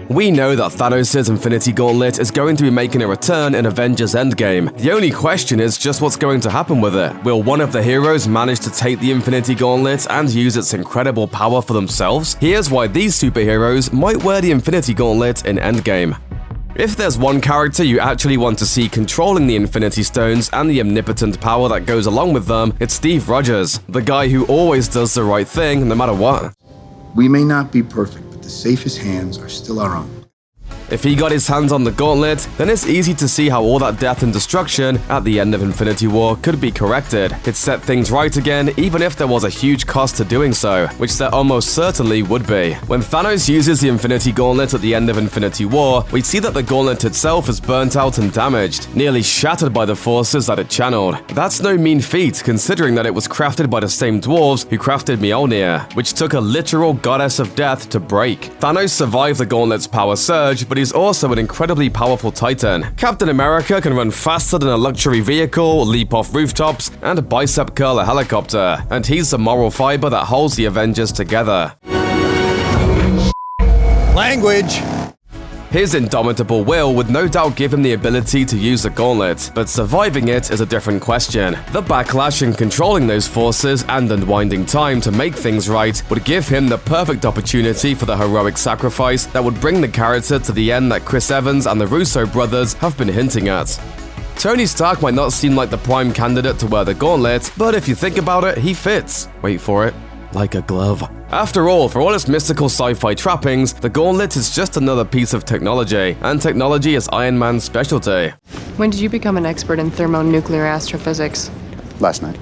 We know that Thanos' Infinity Gauntlet is going to be making a return in Avengers Endgame. The only question is just what's going to happen with it. Will one of the heroes manage to take the Infinity Gauntlet and use its incredible power for themselves? Here's why these superheroes might wear the Infinity Gauntlet in Endgame. If there's one character you actually want to see controlling the Infinity Stones and the omnipotent power that goes along with them, it's Steve Rogers, the guy who always does the right thing no matter what. We may not be perfect, but the safest hands are still our own. If he got his hands on the gauntlet, then it's easy to see how all that death and destruction at the end of Infinity War could be corrected. It set things right again, even if there was a huge cost to doing so, which there almost certainly would be. When Thanos uses the Infinity Gauntlet at the end of Infinity War, we see that the gauntlet itself is burnt out and damaged, nearly shattered by the forces that it channeled. That's no mean feat, considering that it was crafted by the same dwarves who crafted Mjolnir, which took a literal goddess of death to break. Thanos survived the gauntlet's power surge, but he's also an incredibly powerful titan. Captain America can run faster than a luxury vehicle, leap off rooftops, and bicep curl a helicopter, and he's the moral fiber that holds the Avengers together. Language! His indomitable will would no doubt give him the ability to use the gauntlet, but surviving it is a different question. The backlash in controlling those forces and unwinding time to make things right would give him the perfect opportunity for the heroic sacrifice that would bring the character to the end that Chris Evans and the Russo brothers have been hinting at. Tony Stark might not seem like the prime candidate to wear the gauntlet, but if you think about it, he fits. Wait for it. Like a glove. After all, for all its mystical sci-fi trappings, the gauntlet is just another piece of technology, and technology is Iron Man's specialty. When did you become an expert in thermonuclear astrophysics? Last night.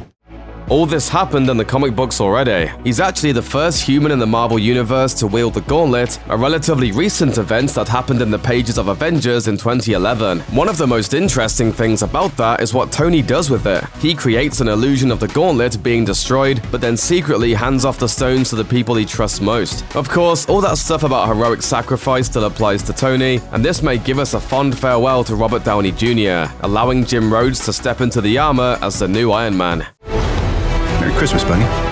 All this happened in the comic books already. He's actually the first human in the Marvel Universe to wield the gauntlet, a relatively recent event that happened in the pages of Avengers in 2011. One of the most interesting things about that is what Tony does with it. He creates an illusion of the gauntlet being destroyed, but then secretly hands off the stones to the people he trusts most. Of course, all that stuff about heroic sacrifice still applies to Tony, and this may give us a fond farewell to Robert Downey Jr., allowing Jim Rhodes to step into the armor as the new Iron Man. Merry Christmas, Bunny.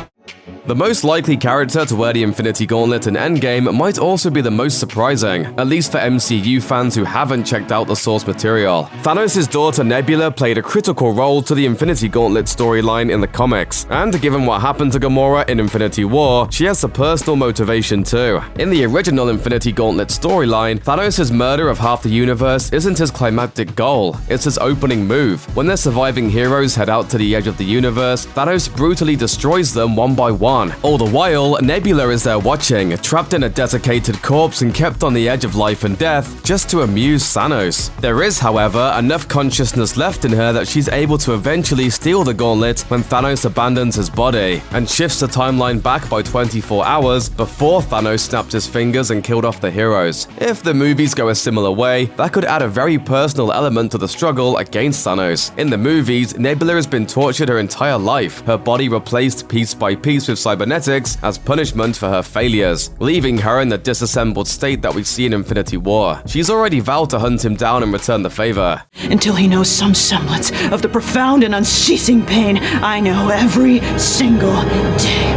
The most likely character to wear the Infinity Gauntlet in Endgame might also be the most surprising, at least for MCU fans who haven't checked out the source material. Thanos' daughter Nebula played a critical role to the Infinity Gauntlet storyline in the comics, and given what happened to Gamora in Infinity War, she has a personal motivation too. In the original Infinity Gauntlet storyline, Thanos' murder of half the universe isn't his climactic goal, it's his opening move. When the surviving heroes head out to the edge of the universe, Thanos brutally destroys them one by one. All the while, Nebula is there watching, trapped in a desiccated corpse and kept on the edge of life and death just to amuse Thanos. There is, however, enough consciousness left in her that she's able to eventually steal the gauntlet when Thanos abandons his body, and shifts the timeline back by 24 hours before Thanos snapped his fingers and killed off the heroes. If the movies go a similar way, that could add a very personal element to the struggle against Thanos. In the movies, Nebula has been tortured her entire life, her body replaced piece by piece with cybernetics as punishment for her failures, leaving her in the disassembled state that we see in Infinity War. She's already vowed to hunt him down and return the favor. Until he knows some semblance of the profound and unceasing pain I know every single day.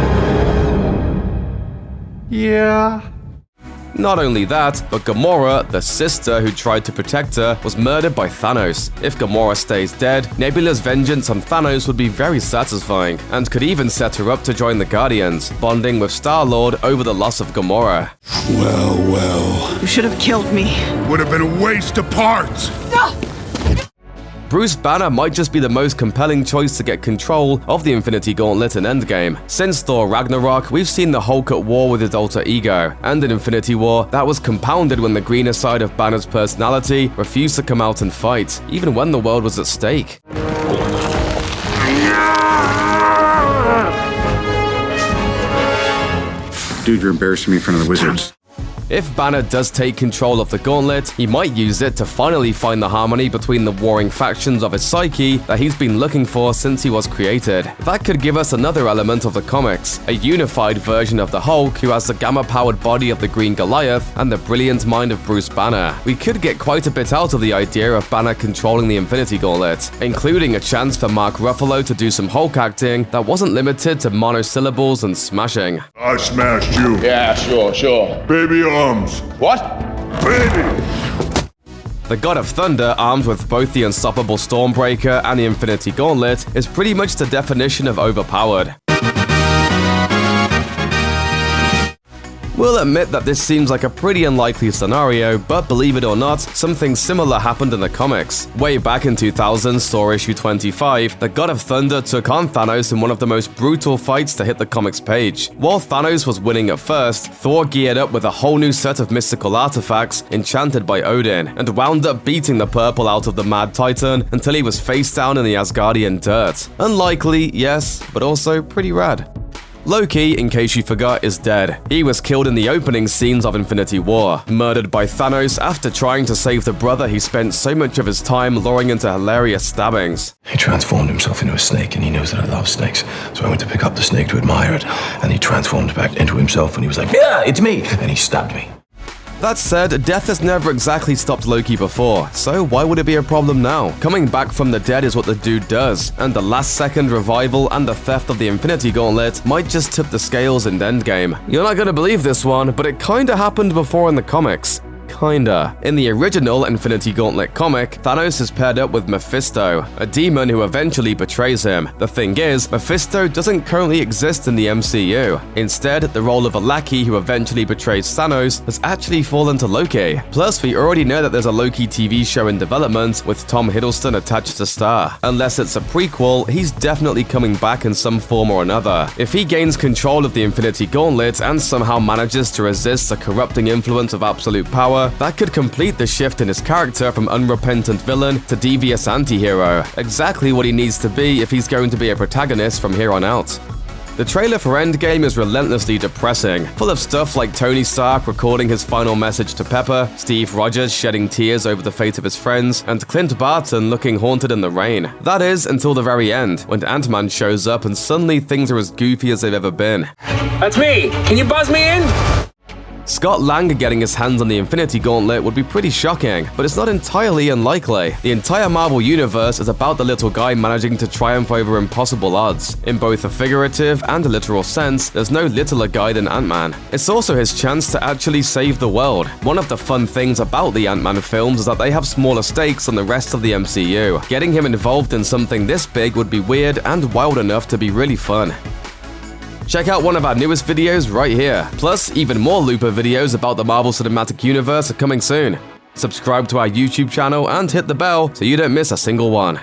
Yeah. Not only that, but Gamora, the sister who tried to protect her, was murdered by Thanos. If Gamora stays dead, Nebula's vengeance on Thanos would be very satisfying, and could even set her up to join the Guardians, bonding with Star-Lord over the loss of Gamora. Well. You should have killed me. Would have been a waste of parts. No! Bruce Banner might just be the most compelling choice to get control of the Infinity Gauntlet in Endgame. Since Thor Ragnarok, we've seen the Hulk at war with his alter ego, and in Infinity War, that was compounded when the greener side of Banner's personality refused to come out and fight, even when the world was at stake. Dude, you're embarrassing me in front of the wizards. If Banner does take control of the gauntlet, he might use it to finally find the harmony between the warring factions of his psyche that he's been looking for since he was created. That could give us another element of the comics, a unified version of the Hulk who has the gamma-powered body of the Green Goliath and the brilliant mind of Bruce Banner. We could get quite a bit out of the idea of Banner controlling the Infinity Gauntlet, including a chance for Mark Ruffalo to do some Hulk acting that wasn't limited to monosyllables and smashing. I smashed you. Yeah, sure. Baby arms. What? The God of Thunder, armed with both the unstoppable Stormbreaker and the Infinity Gauntlet, is pretty much the definition of overpowered. We'll admit that this seems like a pretty unlikely scenario, but believe it or not, something similar happened in the comics. Way back in 2000, Thor issue 25, the God of Thunder took on Thanos in one of the most brutal fights to hit the comics page. While Thanos was winning at first, Thor geared up with a whole new set of mystical artifacts enchanted by Odin, and wound up beating the purple out of the Mad Titan until he was face down in the Asgardian dirt. Unlikely, yes, but also pretty rad. Loki, in case you forgot, is dead. He was killed in the opening scenes of Infinity War, murdered by Thanos after trying to save the brother he spent so much of his time luring into hilarious stabbings. He transformed himself into a snake, and he knows that I love snakes. So I went to pick up the snake to admire it, and he transformed back into himself, and he was like, "Yeah, it's me!" And he stabbed me. That said, death has never exactly stopped Loki before, so why would it be a problem now? Coming back from the dead is what the dude does, and the last-second revival and the theft of the Infinity Gauntlet might just tip the scales in Endgame. You're not gonna believe this one, but it kinda happened before in the comics. Kinda. In the original Infinity Gauntlet comic, Thanos is paired up with Mephisto, a demon who eventually betrays him. The thing is, Mephisto doesn't currently exist in the MCU. Instead, the role of a lackey who eventually betrays Thanos has actually fallen to Loki. Plus, we already know that there's a Loki TV show in development with Tom Hiddleston attached to star. Unless it's a prequel, he's definitely coming back in some form or another. If he gains control of the Infinity Gauntlet and somehow manages to resist the corrupting influence of absolute power, that could complete the shift in his character from unrepentant villain to devious anti-hero. Exactly what he needs to be if he's going to be a protagonist from here on out. The trailer for Endgame is relentlessly depressing, full of stuff like Tony Stark recording his final message to Pepper, Steve Rogers shedding tears over the fate of his friends, and Clint Barton looking haunted in the rain. That is, until the very end, when Ant-Man shows up and suddenly things are as goofy as they've ever been. That's me! Can you buzz me in? Scott Lang getting his hands on the Infinity Gauntlet would be pretty shocking, but it's not entirely unlikely. The entire Marvel Universe is about the little guy managing to triumph over impossible odds. In both a figurative and a literal sense, there's no littler guy than Ant-Man. It's also his chance to actually save the world. One of the fun things about the Ant-Man films is that they have smaller stakes than the rest of the MCU. Getting him involved in something this big would be weird and wild enough to be really fun. Check out one of our newest videos right here. Plus, even more Looper videos about the Marvel Cinematic Universe are coming soon. Subscribe to our YouTube channel and hit the bell so you don't miss a single one.